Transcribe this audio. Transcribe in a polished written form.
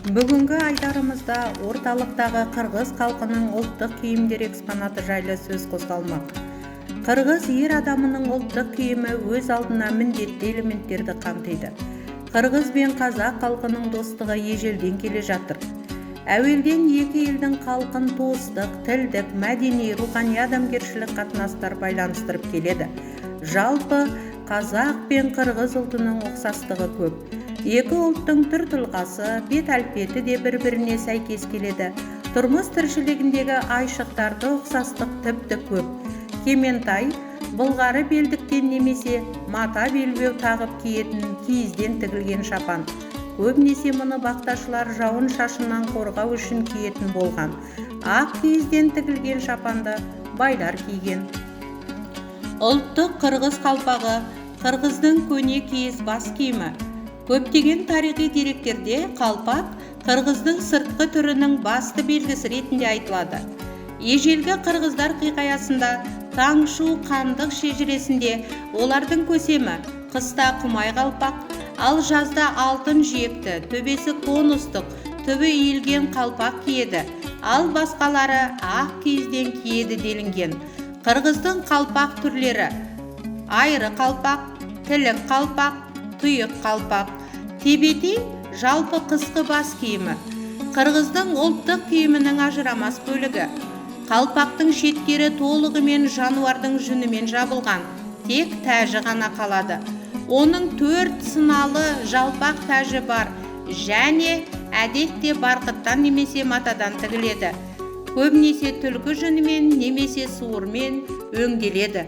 Бүгінгі айдарымызда орталықтағы қырғыз халқының ұлттық киімдер экспонаты жайлы сөз қозғалмақ. Қырғыз ер адамының ұлттық киімі өз алдына міндетті элементтерді қамтиды. Қырғыз бен қазақ халқының достығы ежелден келе жатыр. Әуелден екі елдің халқын туыстық, тілдік, мәдени, рухани адамгершілік қатынастар байланыстырып келеді. Жалпы қазақ пен қырғыз ұлтының ұқсастығы көп. Екі ұлттың түр-тұлғасы, бет-әлпеті де бір-біріне сәйкес келеді. Тұрмыс тіршілігіндегі айшықтарды ұқсастық тіпті көп. Кементай былғары белдіктен немесе мата белбеу тағып киетін киізден тігілген шапан. Көбінесе мұны бақташылар жауын шашыннан қорғау үшін киетін болған. Ақ киізден тігілген шапанды байлар киген. Ұлттық қырғыз қалпағы қырғыздың көне киіз бас киімі. Көптеген тарихи деректерде қалпақ қырғыздың сыртқы түрінің басты белгісі ретінде айтылады. Ежелгі қырғыздар хикаясында Таңшу хандық шежіресінде олардың көсемі қыста құмай қалпақ, ал жазда алтын жиекті, төбесі конустық, түбі иілген қалпақ киеді, ал басқалары ақ киізден киеді делінген. Қырғыздың қалпақ түрлері: айры қалпақ, тілік қалпақ, тұйық қалпақ. Тебети жалпы қысқы бас киімі. Қырғыздың ұлттық киімінің ажырамас бөлігі. Қалпақтың шеткері толығымен жануардың жүнімен жабылған, тек тәжі ғана қалады. Оның 4 сыналы жалпақ тәжі бар және әдетте барқыттан немесе матадан тігіледі. Көбінесе түлкі жүнімен немесе суырмен өңделеді.